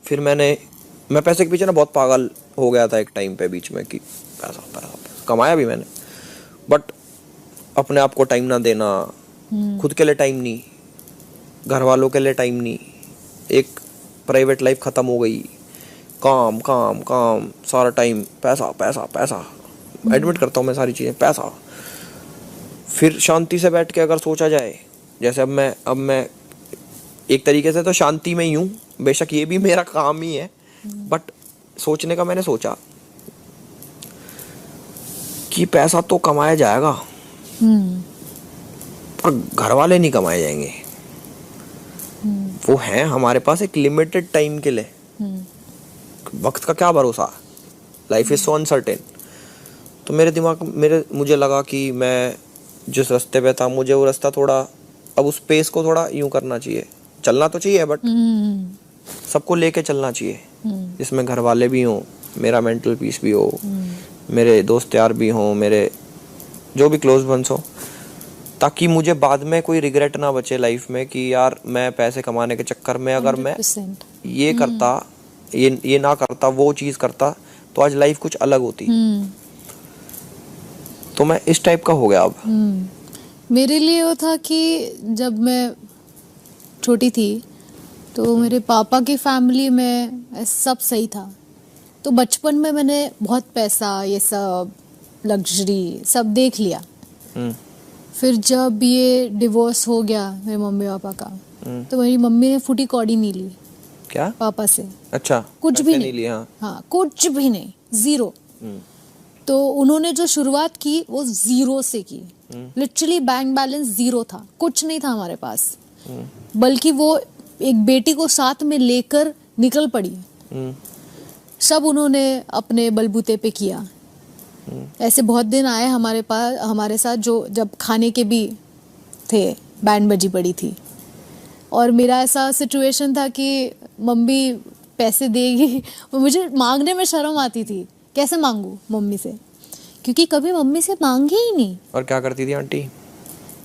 फिर मैं पैसे के पीछे ना बहुत पागल हो गया था एक टाइम पे बीच में कि पैसा पैसा पैसा कमाया भी मैंने, बट अपने आप को टाइम ना देना, खुद के लिए टाइम नहीं, घर वालों के लिए टाइम नहीं, एक प्राइवेट लाइफ ख़त्म हो गई, काम काम काम, सारा टाइम पैसा पैसा पैसा, एडमिट करता हूँ मैं सारी चीज़ें पैसा। फिर शांति से बैठ के अगर सोचा जाए, जैसे अब मैं एक तरीके से तो शांति में ही हूँ, बेशक ये भी मेरा काम ही है, बट सोचने का मैंने सोचा कि पैसा तो कमाया जाएगा पर घर वाले नहीं कमाए जाएंगे, वो हैं हमारे पास एक लिमिटेड टाइम के लिए, वक्त का क्या भरोसा, लाइफ इज सो अनसर्टेन। तो मुझे लगा कि मैं जिस रास्ते पे था मुझे वो रास्ता थोड़ा, अब उस पेस को थोड़ा यूं करना चाहिए, चलना तो चाहिए बट सबको लेके चलना चाहिए, जिसमें घर वाले भी हों, मेरा मेंटल पीस भी हो, मेरे दोस्त यार भी हों, मेरे जो भी क्लोज वंस हो, ताकि मुझे बाद में कोई रिग्रेट ना बचे लाइफ में कि यार मैं पैसे कमाने के चक्कर में अगर मैं ये करता, ये ना करता, वो चीज़ करता, तो आज लाइफ कुछ अलग होती। तो मैं इस टाइप का हो गया अब। मेरे लिए वो था कि जब मैं छोटी थी तो मेरे पापा की फैमिली में सब सही था, तो बचपन में मैंने बहुत पैसा, ये सब लग्जरी सब देख लिया। फिर जब ये डिवोर्स हो गया मेरे मम्मी पापा का, तो मेरी मम्मी ने फूटी कौड़ी नहीं ली क्या पापा से, अच्छा कुछ भी नहीं लिया, हाँ कुछ भी नहीं, जीरो। तो उन्होंने जो शुरुआत की वो जीरो से की, लिटरली बैंक बैलेंस जीरो था, कुछ नहीं था हमारे पास, बल्कि वो एक बेटी को साथ में लेकर निकल पड़ी। सब उन्होंने अपने बलबूते पे किया। ऐसे बहुत दिन आए हमारे साथ जो जब खाने के भी थे, बैंड बजी पड़ी थी, और मेरा ऐसा सिचुएशन था कि मम्मी पैसे देगी, मुझे मांगने में शर्म आती थी, कैसे मांगू मम्मी से, क्योंकि कभी मम्मी से मांगे ही नहीं। और क्या करती थी आंटी?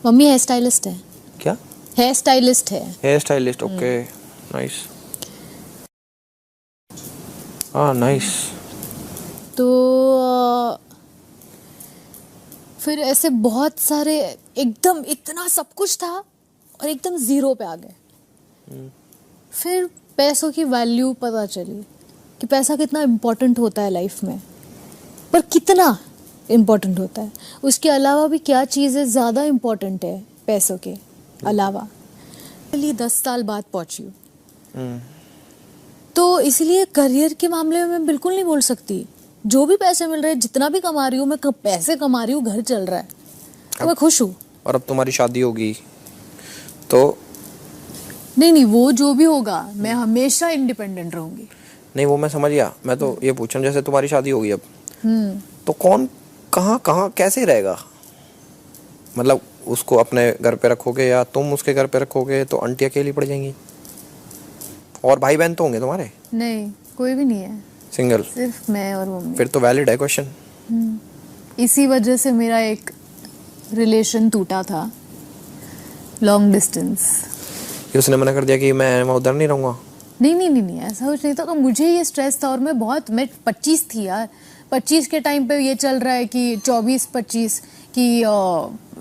मम्मी हेयर स्टाइलिस्ट है। क्या? हेयर स्टाइलिस्ट है। हेयर स्टाइलिस्ट, ओके, नाइस, हाँ नाइस। तो फिर ऐसे बहुत सारे, एकदम इतना सब कुछ था और एकदम जीरो पे आ गए। फिर पैसों की वैल्यू पता चली कि पैसा कितना इम्पोर्टेंट होता है लाइफ में, पर कितना इम्पोर्टेंट होता है, उसके अलावा भी क्या चीज़ें ज़्यादा इम्पोर्टेंट है पैसों के अलावा। इसलिए 10 साल बाद पहुंची हूँ, तो इसलिए करियर के मामले में मैं बिल्कुल नहीं बोल सकती, जो भी पैसे मिल रहे हैं, जितना भी कमा रही हूँ मैं, पैसे कमा रही हूँ, घर चल रहा है, तो मैं खुश हूँ। और अब तुम्हारी शादी होगी तो? नहीं, वो जो भी होगा मैं हमेशा इंडिपेंडेंट रहूंगी। नहीं वो मैं समझ गया, मैं तो ये पूछ रहा हूँ, जैसे तुम्हारी शादी होगी अब, तो कौन कहाँ कैसे रहेगा, मतलब उसको अपने घर पे रखोगे या तुम उसके घर पे रखोगे? तो आंटी अकेली पड़ जाएंगी, और भाई बहन तो होंगे तुम्हारे? नहीं, कोई भी नहीं है, सिंगल, सिर्फ मैं और मम्मी। फिर तो वैलिड है क्वेश्चन। इसी वजह से मेरा एक रिलेशन टूटा था, लॉन्ग डिस्टेंस। उसने मना कर दिया कि मैं उधर नहीं रहूँगा? नहीं, ऐसा कुछ नहीं था। तो मुझे ये स्ट्रेस था, और मैं 25 थी यार, 25 के टाइम पे ये चल रहा है कि 24-25 कि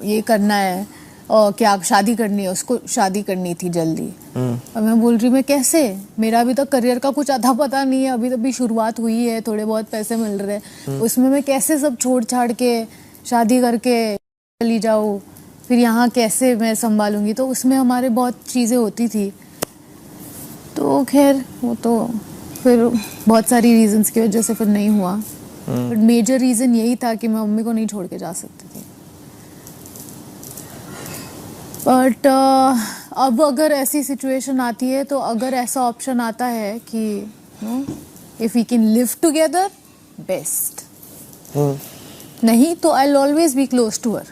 ये करना है, कि आप शादी करनी है, उसको शादी करनी थी जल्दी। और मैं बोल रही, मैं कैसे, मेरा अभी तक करियर का कुछ अता पता नहीं है, अभी तभी शुरुआत हुई है, थोड़े बहुत पैसे मिल रहे हैं, उसमें मैं कैसे सब छोड़ छाड़ के शादी करके चली जाऊँ, फिर यहाँ कैसे मैं संभालूंगी। तो उसमें हमारे बहुत चीज़ें होती थी, तो खैर वो तो फिर बहुत सारी रीजंस की वजह से फिर नहीं हुआ, बट मेजर रीज़न यही था कि मैं मम्मी को नहीं छोड़ के जा सकती थी। बट अब अगर ऐसी सिचुएशन आती है, तो अगर ऐसा ऑप्शन आता है कि if we can live together, best, नहीं तो I will always be close to her,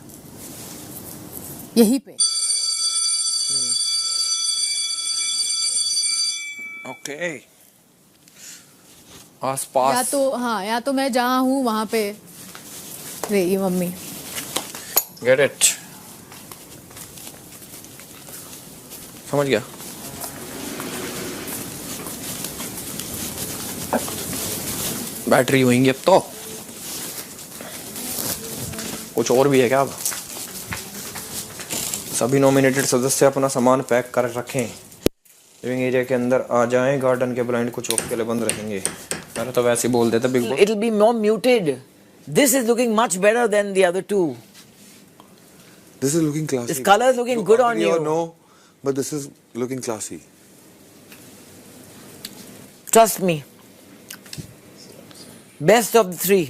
यहीं पे। ओके, आसपास, या तो मैं जहाँ हूँ वहाँ पे रहेगी मम्मी। गेट इट, समझ गया। बैटरी होंगी अब तो। कुछ और भी है क्या अब? सभी नॉमिनेटेड सदस्य अपना सामान पैक कर रखें, लिविंग एरिया के अंदर आ जाएं, गार्डन के ब्लाइंड कुछ वक्त के लिए बंद रहेंगे। मैंने तो वैसे ही बोल देता big boss. It'll be more muted. This is looking much better than the other two. This is looking classy. This color is looking good on Agree or you. No, but this is looking classy. Trust me. Best of the three.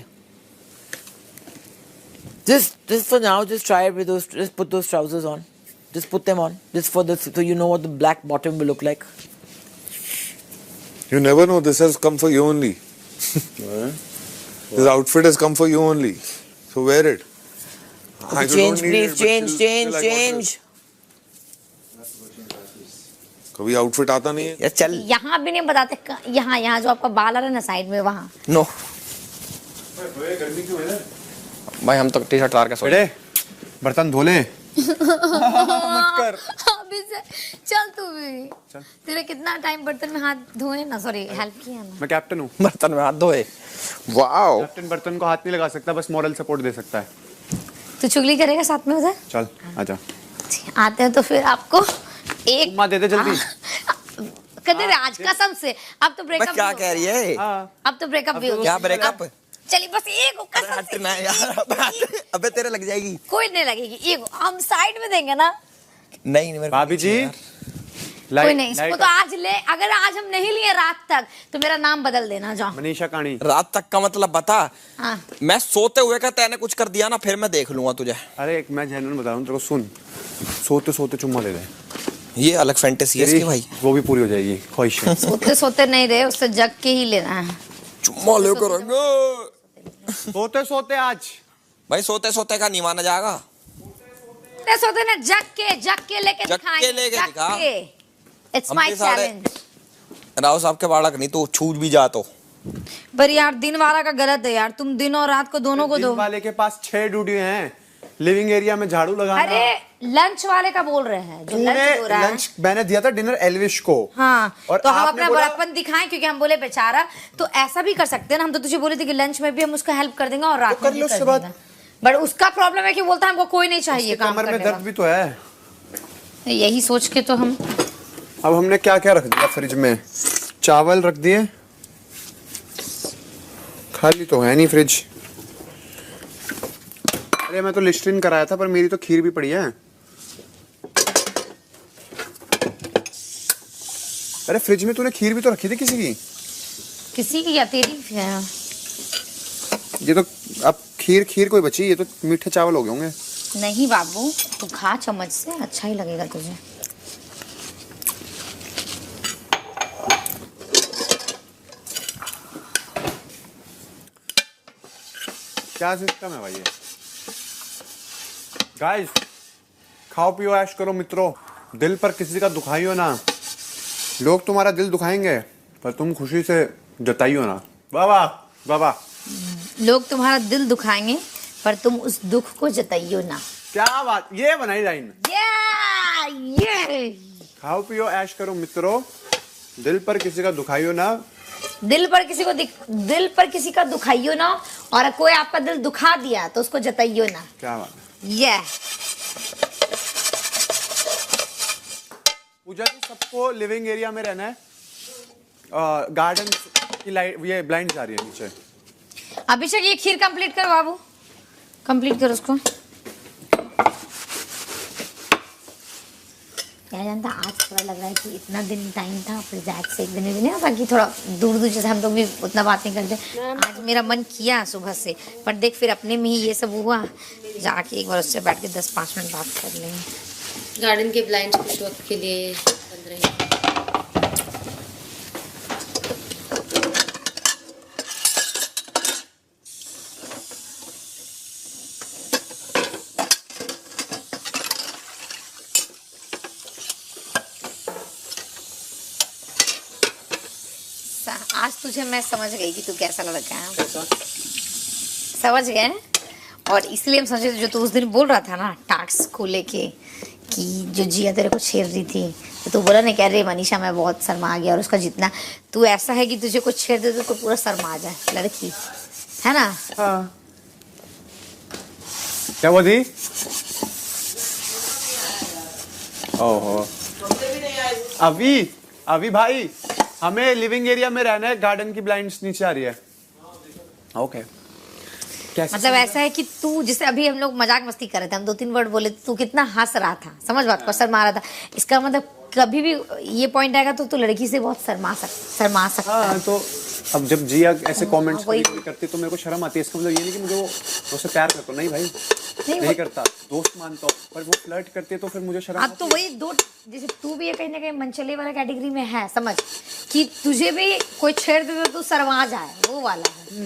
Just for now, just try it with those. Just put those trousers on. Just put them on. Just for this, so you know what the black bottom will look like. You never know. This has come for you only. This outfit has come for you only. So wear it. Okay, I change, don't need please. it, but Change, still change, I got it. change. कभी outfit आता नहीं है। या चल यहाँ भी नहीं बताते, यहाँ जो आपका बाल आ रहा है ना साइड में, वहाँ नो गर्मी क्यों है? भाई हम तो टी शर्ट तार के सोए। बेटे बर्तन धो ले। मत कर। अभी से चल तू भी। तेरे कितना टाइम बर्तन में हाथ धोए ना, सॉरी हेल्प किया ना। मैं कैप्टन हूँ। बर्तन में हाथ धोए। वाओ। कैप्टन बर्तन को हाथ नहीं लगा सकता, बस मॉरल सपोर्ट दे सकता है। तू चुगली करेगा साथ में उधर? चल आजा। आते हैं तो फिर आपको एक माँ दे दे जल्दी। कहते आज कसम से अब तो ब्रेकअप क्या कह रही है? अब तो ब्रेकअप भी हो क्या गया। ब्रेकअप? चलिए बस एक कसम से। हटना यार। अबे तेरे लग जाएगी। कोई नहीं लगेगी, एक हम साइड में देंगे ना। नहीं मेरे भाभी जी कोई नहीं, इसको तो आज ले, अगर आज हम नहीं लिए रात तक तो मेरा नाम बदल देना। जाओ। मनीषा काणी। रात तक का मतलब बता। हाँ। मैं सोते हुए का तैने कुछ कर दिया ना, फिर मैं देख लूंगा तुझे। अरे एक मैं जेन्युइन बता रहा हूँ तेरे को, सुन। सोते सोते चुम्मा दे दे। ये अलग फैंटेसी है इसकी भाई। वो भी पूरी हो जाएगी ख्वाहिशें। सोते सोते नहीं दे, उससे जग के ही लेना है। चुम्मा लेकर आएंगे। सोते सोते आज भाई सोते सोते का नहीं माना जाएगा। सोते सोते ना जग के लेके जग के लेके दिखा। It's my challenge. राव साहब के बालक नहीं तो छूट भी जा तो। पर यार दिन वाला का गलत है यार, तुम दिन और रात को दोनों को दिन दो। वाले के पास 6 ड्यूटी हैं। लिविंग एरिया में झाड़ू लगाना। अरे लंच वाले का बोल रहे हैं, जो लंच हो रहा है। लंच मैंने दिया था डिनर एल्विश को। हाँ, और तो हम आपने अपना बोला- बड़कपन दिखाएं, क्योंकि हम बोले बेचारा, तो ऐसा भी कर सकते हैं ना। हम तो तुझे बोले थे कि लंच में भी हम उसका हेल्प कर देंगे और रात में भी कर देंगे। बट उसका प्रॉब्लम है कि बोलता है हमको कोई नहीं चाहिए काम कमर में करने दर्द भी तो है। का। यही सोच के तो हम अब हमने क्या क्या रख दिया फ्रिज में? चावल रख दिए, खाली तो है नहीं फ्रिज। अरे मैं तो लिस्ट्रीन कराया था, पर मेरी तो खीर भी पड़ी है। अरे फ्रिज में तूने खीर भी तो रखी थी किसी की। या तेरी है। ये तो अब खीर कोई बची, ये तो मीठे चावल हो गए होंगे। नहीं बाबू, तू खा चम्मच से, अच्छा ही लगेगा तुझे। क्या सिस्टम है भाई ये? गाइस खाओ पियो ऐश करो मित्रों, दिल पर किसी का दुखाइयो ना। लोग तुम्हारा दिल दुखाएंगे पर तुम खुशी से जताइयो ना। वाह वाह वाह वाह। लोग तुम्हारा दिल दुखाएंगे पर तुम उस दुख को जताइयो ना। क्या बात, ये बनाई लाइन। ये खाओ पियो ऐश करो मित्रों, दिल पर किसी का दुखाइयो ना। दिल पर किसी का दुखाइयो ना, और कोई आपका दिल दुखा दिया तो उसको जताइयो ना। क्या बात है। ये पूजा जी सबको लिविंग एरिया में रहना है। गार्डन की लाइट, ये ब्लाइंड आ रही है नीचे। अभिषेक ये खीर कंप्लीट कर बाबू, कंप्लीट कर उसको। क्या जानता, आज थोड़ा लग रहा है कि इतना दिन टाइम था, फिर जैक से एक दिन भी नहीं होता कि थोड़ा दूर दूर जैसे हम लोग भी उतना बात नहीं करते। आज मेरा मन किया सुबह से, पर देख फिर अपने में ही ये सब हुआ। जाके एक बार उससे बैठ के 10-5 मिनट बात कर लेंगे। गार्डन के ब्लाइंड्स कुछ वक्त के लिए बंद रहेंगे। आज तुझे मैं समझ गई कि तू कैसा लड़का है। समझ गए, और इसलिए हम समझे जो तू उस दिन बोल रहा था ना टास्क को लेके, कि जो जिया तेरे को छेड़ रही थी, तो तू बोला नहीं कह रही मनीषा मैं बहुत शर्मा गया, और उसका जितना तू ऐसा है कि तुझे कुछ छेड़ दे तो पूरा शर्मा जाए लड़की, है ना? हाँ क्या बोली? ओहो अभी भाई हमें लिविंग एरिया में रहना है, गार्डन की ब्लाइंड्स नीचे आ रही है। ओके कैसे? मतलब ऐसा है कि तू जैसे अभी हम लोग मजाक मस्ती कर रहे थे, हम 2-3 वर्ड बोले तू कितना हंस रहा था, समझ बात को, शर्मा रहा था। इसका मतलब कभी भी ये पॉइंट आएगा तो तू लड़की से बहुत शर्मा सकता हाँ है। तो अब जब जिया ऐसे कमेंट्स वही। करती तो मेरे को शर्म आती है। इसका मतलब ये नहीं कि मुझे वो उससे प्यार करता हूं, नहीं भाई नहीं करता, दोस्त मानता हूँ, पर वो फ्लर्ट करती है तो फिर मुझे शर्म अब तो वही दो, जैसे तू भी ये कहीं ना कहीं मनचले वाला कैटेगरी में है, समझ कि तुझे भी कोई छेड़ दे तो तू शर्मा जाए, वो वाला है।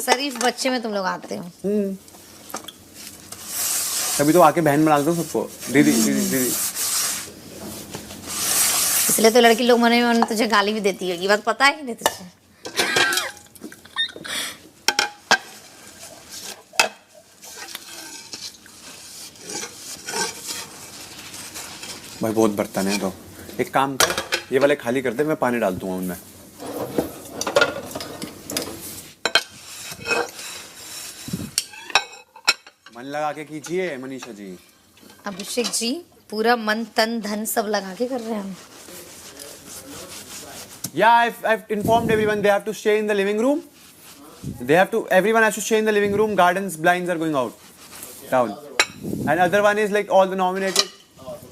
शरीफ बच्चे में तुम लोग आते हो। तभी तो आके बहन बना दो सबको, दीदी दीदी दीदी। इसलिए तो लड़की लोग मने में तुझे गाली भी देती होगी, बात पता है कि नहीं तुझे? भाई बहुत बर्तन है, तो एक काम कर, ये वाले खाली कर दे, मैं पानी डाल दूंगा उनमें। मन लगा के कीजिए मनीषा जी। अभिषेक जी पूरा मन तन धन सब लगा के कर रहे हैं हम। Yeah, I've informed everyone they have to stay in the living room. Everyone has to stay in the living room. Gardens blinds are going out, down. And other one is like all the nominated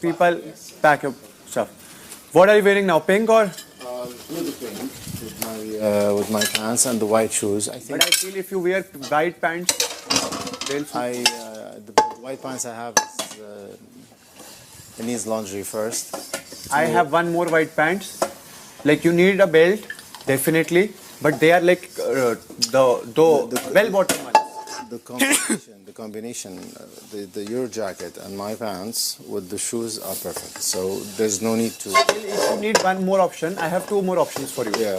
people pack your stuff. What are you wearing now? Pink or? With my pants and the white shoes. I think But I feel if you wear white pants, they'll. the white pants I have is it needs laundry first. I have one more white pants. Like you need a belt, definitely. But they are like the bell bottom ones. The combination, your jacket and my pants with the shoes are perfect. So there's no need to. If you need one more option, I have two more options for you. Yeah,